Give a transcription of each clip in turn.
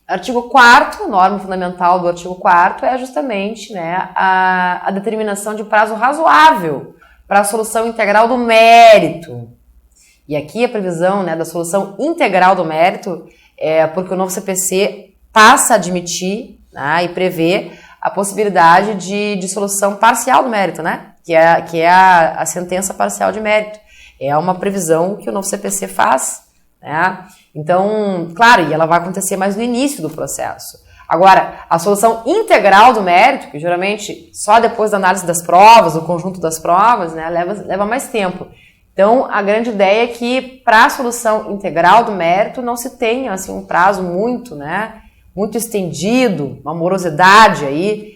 Artigo 4º, norma fundamental do artigo 4º é justamente, né, a determinação de prazo razoável para a solução integral do mérito. E aqui a previsão, né, da solução integral do mérito é porque o novo CPC passa a admitir, né, e prevê a possibilidade de solução parcial do mérito, né, que é a sentença parcial de mérito. É uma previsão que o novo CPC faz, né? Então, claro, e ela vai acontecer mais no início do processo. Agora, a solução integral do mérito, que geralmente só depois da análise das provas, do conjunto das provas, né, leva mais tempo. Então, a grande ideia é que para a solução integral do mérito não se tenha assim, um prazo muito, né, muito estendido, uma morosidade aí,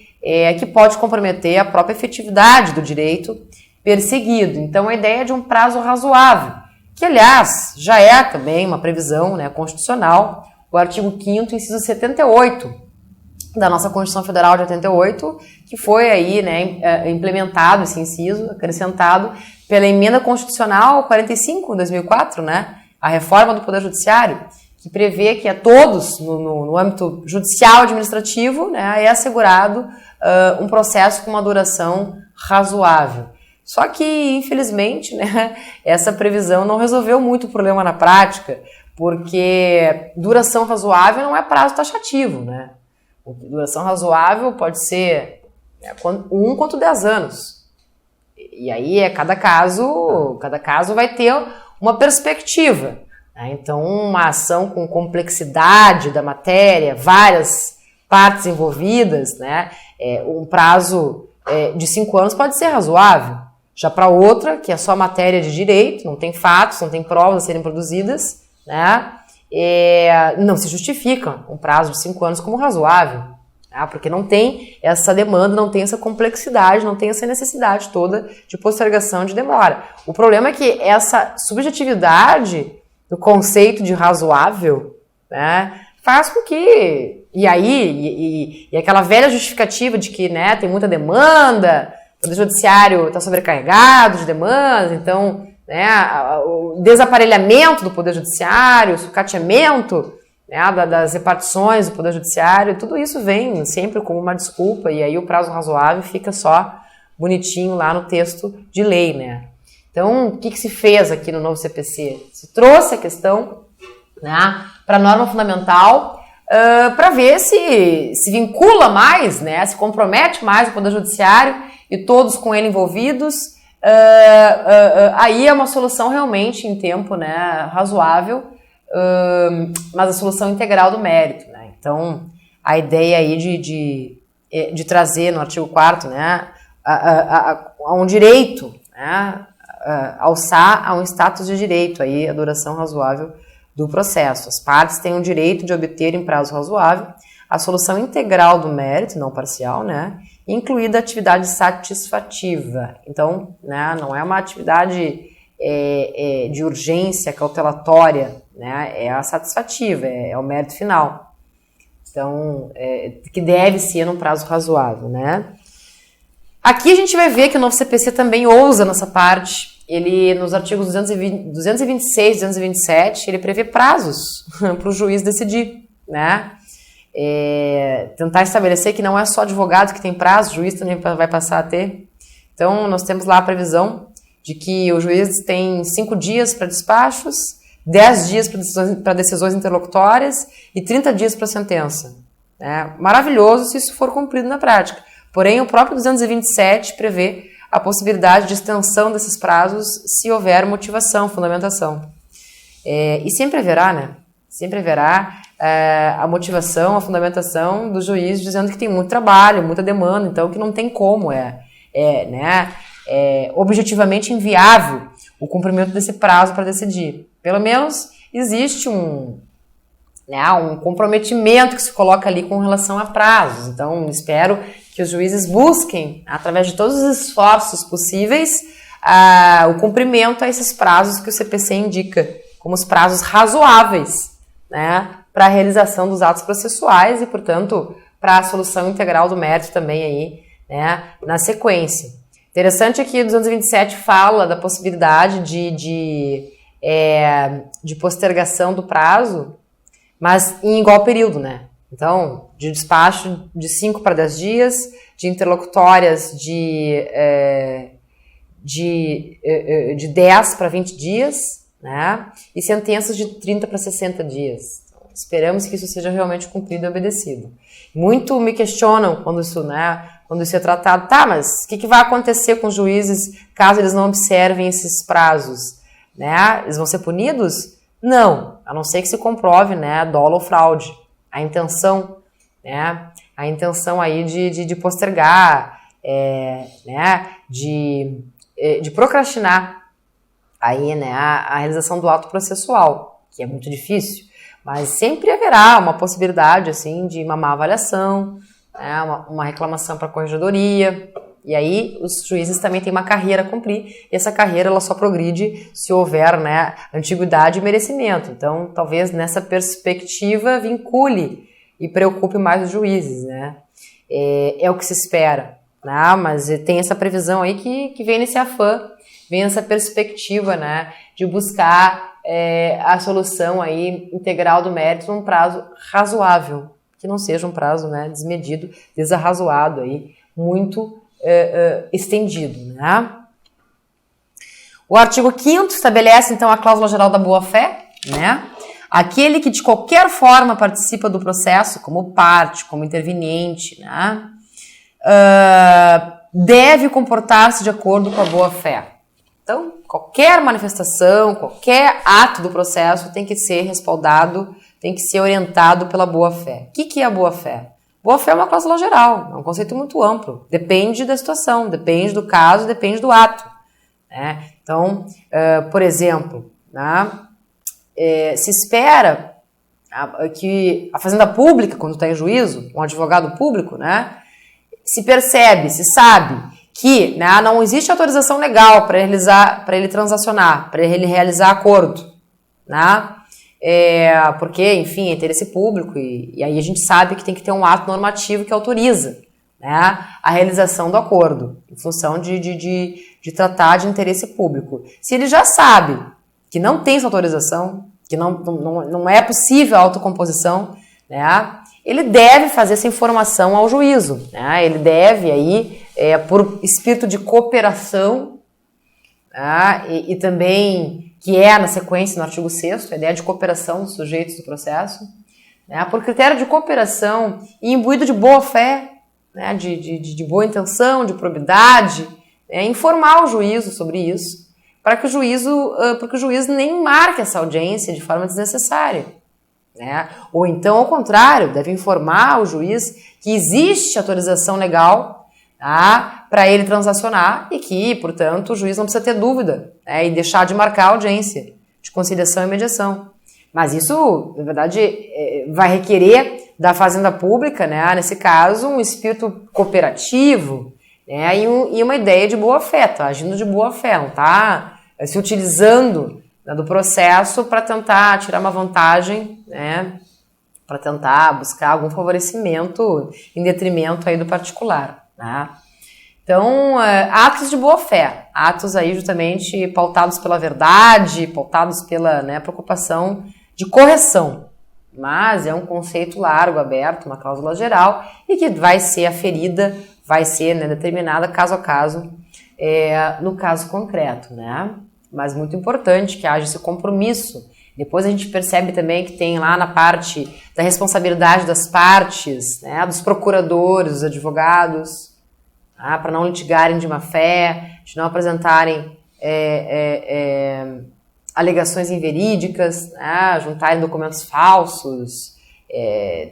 que pode comprometer a própria efetividade do direito perseguido. Então, a ideia é de um prazo razoável, que, aliás, já é também uma previsão, né, constitucional, o artigo 5º, inciso 78 da nossa Constituição Federal de 88, que foi aí, né, implementado esse inciso, acrescentado pela Emenda Constitucional 45, de 2004, né, a reforma do Poder Judiciário, que prevê que a todos, no âmbito judicial administrativo, né, é assegurado um processo com uma duração razoável. Só que, infelizmente, né, essa previsão não resolveu muito o problema na prática, porque duração razoável não é prazo taxativo, né? Duração razoável pode ser 1 quanto 10 anos. E aí, cada caso vai ter uma perspectiva. Né? Então, uma ação com complexidade da matéria, várias partes envolvidas, né? Um prazo de 5 anos pode ser razoável. Já para outra, que é só matéria de direito, não tem fatos, não tem provas a serem produzidas, né? Não se justifica um prazo de 5 anos como razoável, tá? Porque não tem essa demanda, não tem essa complexidade, não tem essa necessidade toda de postergação de demora. O problema é que essa subjetividade do conceito de razoável, né, faz com que... E aquela velha justificativa de que, né, tem muita demanda... O Poder Judiciário está sobrecarregado de demandas, então, né, o desaparelhamento do Poder Judiciário, o sucateamento, né, das repartições do Poder Judiciário, tudo isso vem sempre como uma desculpa, e aí o prazo razoável fica só bonitinho lá no texto de lei, né. Então, o que se fez aqui no novo CPC? Se trouxe a questão, né, para a norma fundamental, para ver se vincula mais, né, se compromete mais o Poder Judiciário e todos com ele envolvidos, aí é uma solução realmente em tempo, né, razoável, mas a solução integral do mérito, né? Então, a ideia aí de trazer no artigo 4º, né, a um direito, né, alçar a um status de direito, aí a duração razoável do processo. As partes têm o direito de obter em prazo razoável a solução integral do mérito, não parcial, né, incluída a atividade satisfativa. Então, né, não é uma atividade de urgência cautelatória, né, é a satisfativa, é o mérito final. Então, que deve ser num prazo razoável, né. Aqui a gente vai ver que o novo CPC também ousa nessa parte. Ele, nos artigos 226 e 227, ele prevê prazos para o juiz decidir, né. Tentar estabelecer que não é só advogado que tem prazo, o juiz também vai passar a ter. Então, nós temos lá a previsão de que o juiz tem 5 dias para despachos, 10 dias para decisões interlocutórias e 30 dias para sentença. Maravilhoso se isso for cumprido na prática. Porém, o próprio 227 prevê a possibilidade de extensão desses prazos se houver motivação, fundamentação. E sempre haverá, né? Sempre haverá a motivação, a fundamentação do juiz dizendo que tem muito trabalho, muita demanda, então que não tem como, objetivamente inviável o cumprimento desse prazo para decidir. Pelo menos existe um comprometimento que se coloca ali com relação a prazos. Então, espero que os juízes busquem, através de todos os esforços possíveis, o cumprimento a esses prazos que o CPC indica como os prazos razoáveis, né, para a realização dos atos processuais e, portanto, para a solução integral do mérito também aí, né, na sequência. Interessante é que o 227 fala da possibilidade de postergação do prazo, mas em igual período, né? Então, de despacho de 5 para 10 dias, de interlocutórias de 10 para 20 dias, né? E sentenças de 30 para 60 dias. Então, esperamos que isso seja realmente cumprido e obedecido. Muito me questionam quando isso, né, quando isso é tratado. Tá, mas o que vai acontecer com os juízes caso eles não observem esses prazos? Né? Eles vão ser punidos? Não, a não ser que se comprove, né, dolo ou fraude. A intenção, né, a intenção aí de postergar, né, de procrastinar aí, né, a realização do ato processual, que é muito difícil, mas sempre haverá uma possibilidade, assim, de uma má avaliação, né, uma reclamação para a corregedoria, e aí os juízes também têm uma carreira a cumprir, e essa carreira ela só progride se houver, né, antiguidade e merecimento. Então, talvez nessa perspectiva vincule e preocupe mais os juízes, né? É o que se espera, né? Mas tem essa previsão aí que vem nesse afã, vem nessa perspectiva, né, de buscar a solução aí integral do mérito num prazo razoável, que não seja um prazo, né, desmedido, desarrazoado aí, muito estendido, né? O artigo 5º estabelece, então, a cláusula geral da boa-fé, né? Aquele que de qualquer forma participa do processo, como parte, como interveniente, né? Deve comportar-se de acordo com a boa-fé. Então, qualquer manifestação, qualquer ato do processo tem que ser respaldado, tem que ser orientado pela boa-fé. O que é a boa-fé? Boa-fé é uma cláusula geral, é um conceito muito amplo. Depende da situação, depende do caso, depende do ato, né? Então, por exemplo, né, se espera que a fazenda pública, quando está em juízo, um advogado público, né, se percebe, se sabe que, né, não existe autorização legal para ele transacionar, para ele realizar acordo, né? Porque, enfim, é interesse público e aí a gente sabe que tem que ter um ato normativo que autoriza, né, a realização do acordo, em função de tratar de interesse público. Se ele já sabe que não tem essa autorização, que não é possível a autocomposição, né, ele deve fazer essa informação ao juízo, né, ele deve aí, por espírito de cooperação, né, e também que é na sequência no artigo 6º, a ideia de cooperação dos sujeitos do processo, né, por critério de cooperação e imbuído de boa fé, né, de boa intenção, de probidade, né, informar o juízo sobre isso, para que o juízo nem marque essa audiência de forma desnecessária, né? Ou então, ao contrário, deve informar o juiz que existe autorização legal, tá, para ele transacionar e que, portanto, o juiz não precisa ter dúvida, né, e deixar de marcar a audiência de conciliação e mediação. Mas isso, na verdade, vai requerer da Fazenda Pública, né, nesse caso, um espírito cooperativo, né, e uma ideia de boa-fé, tá agindo de boa-fé, não tá se utilizando, né, do processo para tentar tirar uma vantagem, né, para tentar buscar algum favorecimento em detrimento aí do particular, né? Então, atos de boa-fé, atos aí justamente pautados pela verdade, pautados pela, né, preocupação de correção, mas é um conceito largo, aberto, uma cláusula geral, e que vai ser aferida, vai ser, né, determinada caso a caso, no caso concreto, né? Mas muito importante que haja esse compromisso. Depois a gente percebe também que tem lá na parte da responsabilidade das partes, né, dos procuradores, dos advogados, para não litigarem de má fé, de não apresentarem alegações inverídicas, né, juntarem documentos falsos.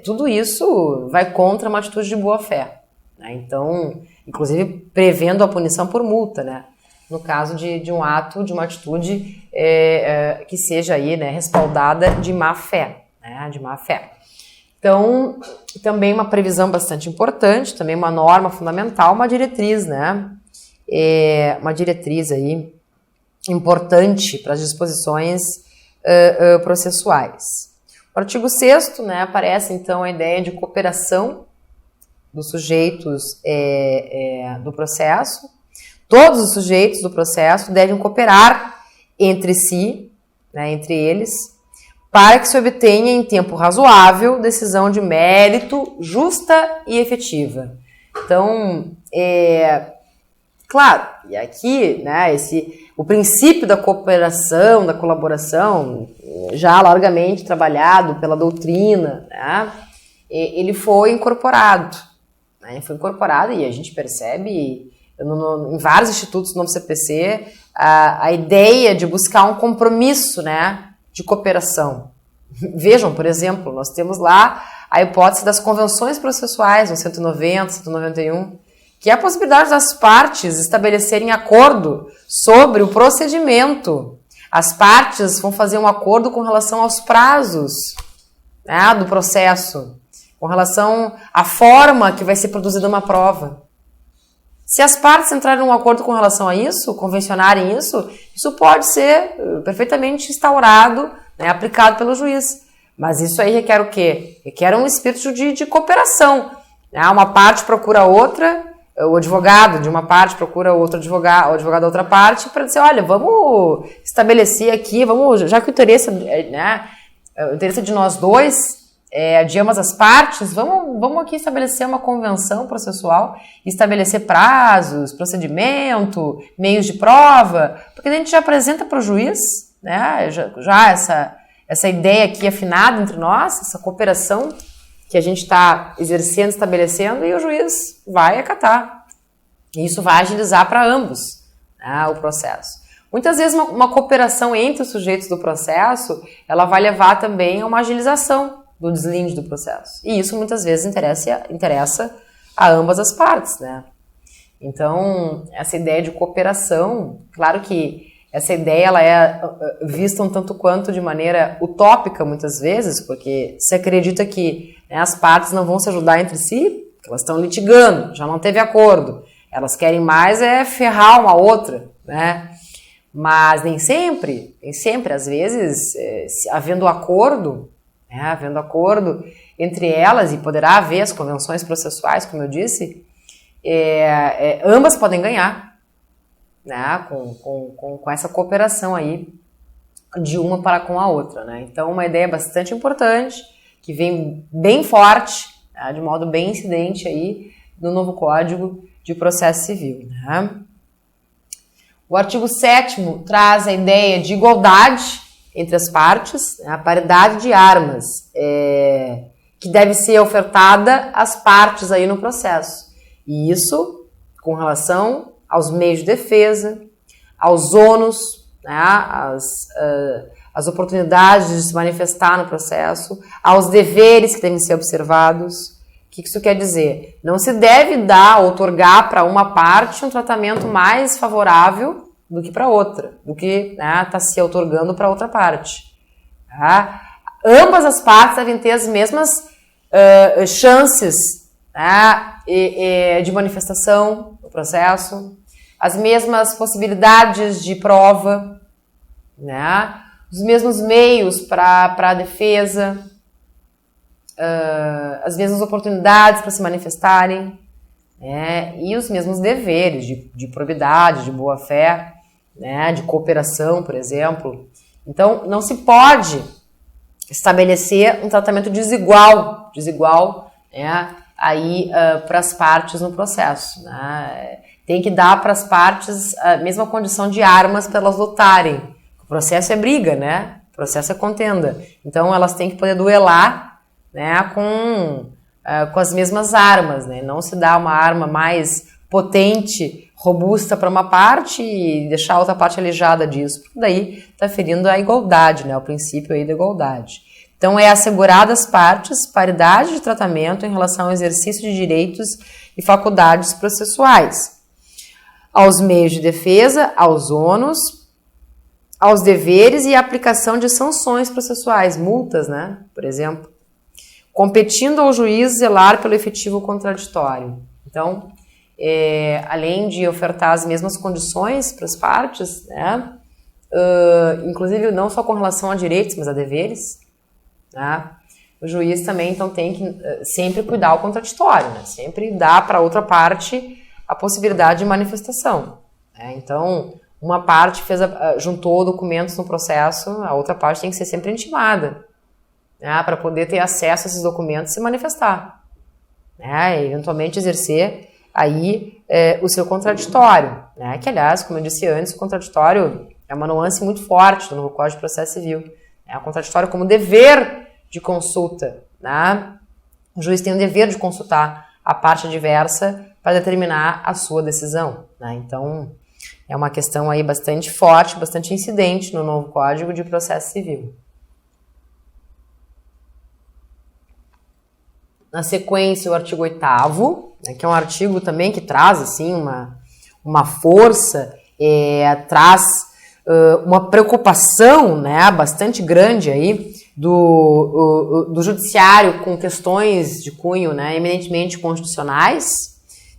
Tudo isso vai contra uma atitude de boa fé, né? Então, inclusive prevendo a punição por multa, né, no caso de um ato, de uma atitude que seja aí, né, respaldada de má fé, né, de má fé. Então, também uma previsão bastante importante, também uma norma fundamental, uma diretriz, né, uma diretriz aí importante para as disposições processuais. No artigo 6º, né, aparece então a ideia de cooperação dos sujeitos do processo. Todos os sujeitos do processo devem cooperar entre si, né, entre eles, para que se obtenha em tempo razoável decisão de mérito justa e efetiva. Então, claro, e aqui, né, o princípio da cooperação, da colaboração, já largamente trabalhado pela doutrina, né, ele foi incorporado. Né, foi incorporado e a gente percebe em vários institutos do novo CPC a ideia de buscar um compromisso, né, de cooperação. Vejam, por exemplo, nós temos lá a hipótese das convenções processuais, no 190, 191, que é a possibilidade das partes estabelecerem acordo sobre o procedimento. As partes vão fazer um acordo com relação aos prazos, né, do processo, com relação à forma que vai ser produzida uma prova. Se as partes entrarem em um acordo com relação a isso, convencionarem isso, isso pode ser perfeitamente instaurado, né, aplicado pelo juiz. Mas isso aí requer o quê? Requer um espírito de cooperação. Né? Uma parte procura a outra, o advogado de uma parte procura outro advogado, o advogado da outra parte, para dizer, olha, vamos estabelecer aqui, já que o interesse, né, o interesse de nós dois de ambas as partes, vamos aqui estabelecer uma convenção processual, estabelecer prazos, procedimento, meios de prova, porque a gente já apresenta para o juiz, né, já essa ideia aqui afinada entre nós, essa cooperação que a gente está exercendo, estabelecendo, e o juiz vai acatar. E isso vai agilizar para ambos, né, o processo. Muitas vezes uma cooperação entre os sujeitos do processo, ela vai levar também a uma agilização do deslinde do processo. E isso muitas vezes interessa a ambas as partes, né? Então, essa ideia de cooperação, claro que essa ideia ela é vista um tanto quanto de maneira utópica muitas vezes, porque se acredita que, né, as partes não vão se ajudar entre si, elas estão litigando, já não teve acordo, elas querem mais ferrar uma outra, né? Mas nem sempre, às vezes, havendo acordo entre elas, e poderá haver as convenções processuais, como eu disse, ambas podem ganhar, né, com essa cooperação aí de uma para com a outra, né? Então, uma ideia bastante importante, que vem bem forte, né, de modo bem incidente aí no novo Código de Processo Civil, né? O artigo 7º traz a ideia de igualdade entre as partes, a paridade de armas, que deve ser ofertada às partes aí no processo. E isso com relação aos meios de defesa, aos ônus, né, às oportunidades de se manifestar no processo, aos deveres que devem ser observados. O que isso quer dizer? Não se deve outorgar para uma parte um tratamento mais favorável do que para outra, do que está se outorgando para outra parte. Tá? Ambas as partes devem ter as mesmas chances, né, de manifestação no processo, as mesmas possibilidades de prova, né, os mesmos meios para a defesa, as mesmas oportunidades para se manifestarem, né, e os mesmos deveres de probidade, de boa-fé, né, de cooperação, por exemplo. Então, não se pode estabelecer um tratamento desigual, né, aí para as partes no processo, né. Tem que dar para as partes a mesma condição de armas para elas lutarem. O processo é briga, né? O processo é contenda. Então, elas têm que poder duelar, né, com as mesmas armas, né? Não se dá uma arma mais potente, robusta para uma parte e deixar a outra parte alijada disso, porque daí está ferindo a igualdade, né? O princípio aí da igualdade. Então, é assegurada às partes paridade de tratamento em relação ao exercício de direitos e faculdades processuais, aos meios de defesa, aos ônus, aos deveres e a aplicação de sanções processuais, multas, né? Por exemplo, competindo ao juiz zelar pelo efetivo contraditório. Então, além de ofertar as mesmas condições para as partes, né, inclusive não só com relação a direitos, mas a deveres, né, o juiz também então tem que sempre cuidar ao contraditório, né, sempre dar para a outra parte a possibilidade de manifestação. Né. Então, uma parte juntou documentos no processo, a outra parte tem que ser sempre intimada. né, para poder ter acesso a esses documentos e se manifestar, né, e eventualmente exercer aí o seu contraditório, né, que aliás, como eu disse antes, o contraditório é uma nuance muito forte do novo Código de Processo Civil, o contraditório como dever de consulta, né, o juiz tem o dever de consultar a parte adversa para determinar a sua decisão, né, então é uma questão aí bastante forte, bastante incidente no novo Código de Processo Civil. Na sequência, o artigo 8º, né, que é um artigo também que traz assim, uma força, traz uma preocupação, né, bastante grande aí do judiciário com questões de cunho, né, eminentemente constitucionais.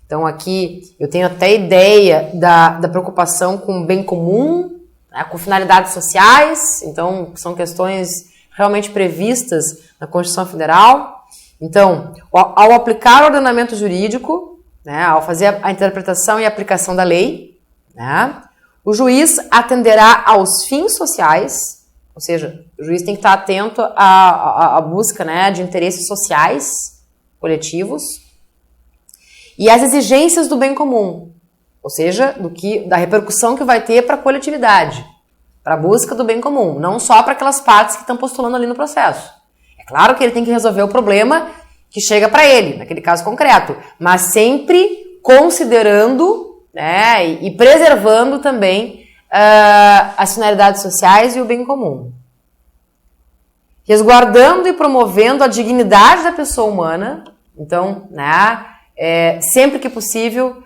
Então aqui eu tenho até ideia da preocupação com o bem comum, né, com finalidades sociais, então são questões realmente previstas na Constituição Federal. Então, ao aplicar o ordenamento jurídico, né, ao fazer a interpretação e aplicação da lei, né, o juiz atenderá aos fins sociais, ou seja, o juiz tem que estar atento à busca, né, de interesses sociais coletivos e às exigências do bem comum, ou seja, da repercussão que vai ter para a coletividade, para a busca do bem comum, não só para aquelas partes que estão postulando ali no processo. Claro que ele tem que resolver o problema que chega para ele, naquele caso concreto, mas sempre considerando, né, e preservando também as finalidades sociais e o bem comum. Resguardando e promovendo a dignidade da pessoa humana, então, né, sempre que possível,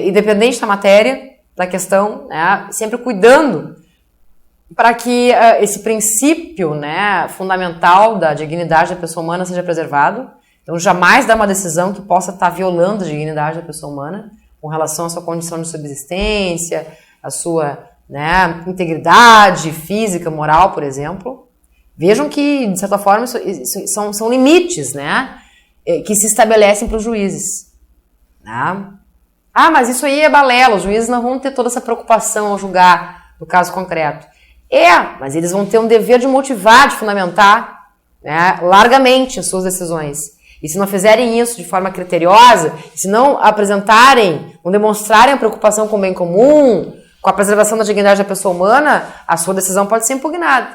independente da matéria, da questão, né, sempre cuidando para que esse princípio, né, fundamental da dignidade da pessoa humana seja preservado. Então, jamais dar uma decisão que possa estar violando a dignidade da pessoa humana com relação à sua condição de subsistência, à sua, né, integridade física, moral, por exemplo. Vejam que, de certa forma, isso são limites, né, que se estabelecem para os juízes. Né? Ah, mas isso aí é balela, os juízes não vão ter toda essa preocupação ao julgar no caso concreto. Mas eles vão ter um dever de motivar, de fundamentar, né, largamente as suas decisões. E se não fizerem isso de forma criteriosa, se não apresentarem, não demonstrarem a preocupação com o bem comum, com a preservação da dignidade da pessoa humana, a sua decisão pode ser impugnada.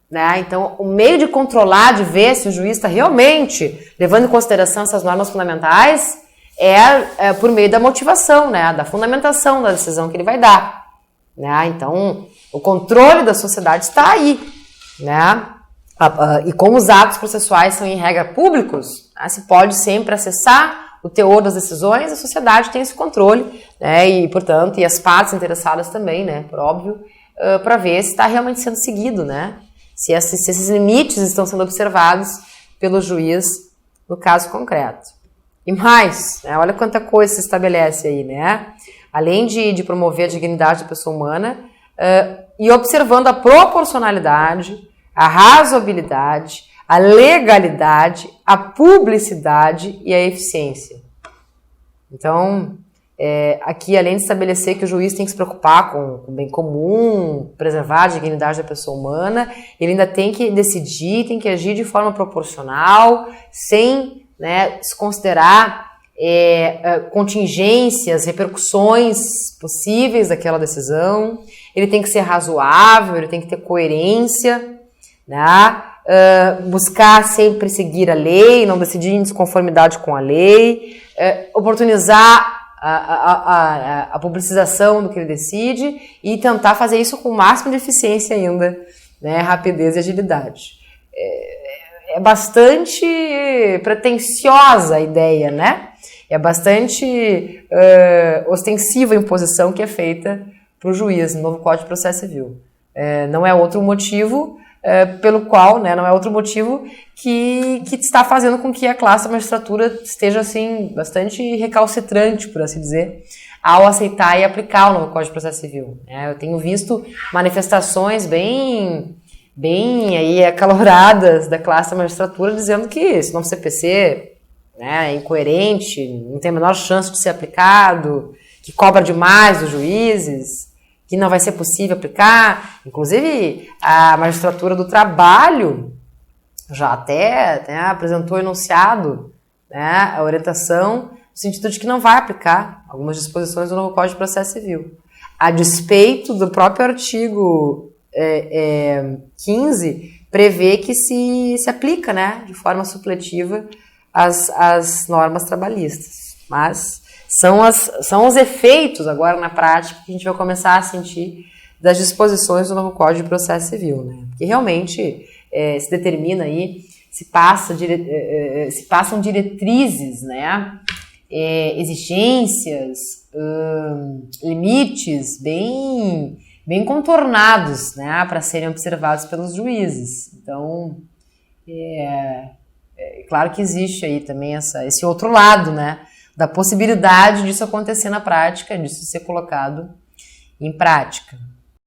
Né? Então, o meio de controlar, de ver se o juiz está realmente levando em consideração essas normas fundamentais é por meio da motivação, né, da fundamentação da decisão que ele vai dar. Né? Então, o controle da sociedade está aí, né? E como os atos processuais são em regra públicos, né, se pode sempre acessar o teor das decisões, a sociedade tem esse controle, né? E, portanto, e as partes interessadas também, né? Por óbvio, para ver se está realmente sendo seguido, né? Se esses limites estão sendo observados pelo juiz no caso concreto. E mais, né, olha quanta coisa se estabelece aí, né? Além de promover a dignidade da pessoa humana, e observando a proporcionalidade, a razoabilidade, a legalidade, a publicidade e a eficiência. Então, aqui, além de estabelecer que o juiz tem que se preocupar com o bem comum, preservar a dignidade da pessoa humana, ele ainda tem que decidir, tem que agir de forma proporcional, sem, né, desconsiderar contingências, repercussões possíveis daquela decisão. Ele tem que ser razoável, ele tem que ter coerência, né? Buscar sempre seguir a lei, não decidir em desconformidade com a lei, oportunizar a publicização do que ele decide e tentar fazer isso com o máximo de eficiência ainda, né? Rapidez e agilidade. É bastante pretensiosa a ideia, né? É bastante ostensiva a imposição que é feita para o juiz no novo Código de Processo Civil. Não é outro motivo pelo qual, né, não é outro motivo que está fazendo com que a classe da magistratura esteja assim, bastante recalcitrante, por assim dizer, ao aceitar e aplicar o novo Código de Processo Civil. Eu tenho visto manifestações bem aí acaloradas da classe da magistratura dizendo que esse novo CPC, né, é incoerente, não tem a menor chance de ser aplicado, que cobra demais dos juízes, que não vai ser possível aplicar. Inclusive, a magistratura do trabalho, já até, né, apresentou enunciado, né, a orientação no sentido de que não vai aplicar algumas disposições do novo Código de Processo Civil. A despeito do próprio artigo 15, prevê que se aplica, né, de forma supletiva as normas trabalhistas. Mas são os efeitos agora na prática que a gente vai começar a sentir das disposições do novo Código de Processo Civil, né? Porque realmente se determina aí, se passam diretrizes, né? Exigências, limites bem contornados, né? Para serem observados pelos juízes. Então, claro que existe aí também esse outro lado, né? Da possibilidade disso acontecer na prática, disso ser colocado em prática.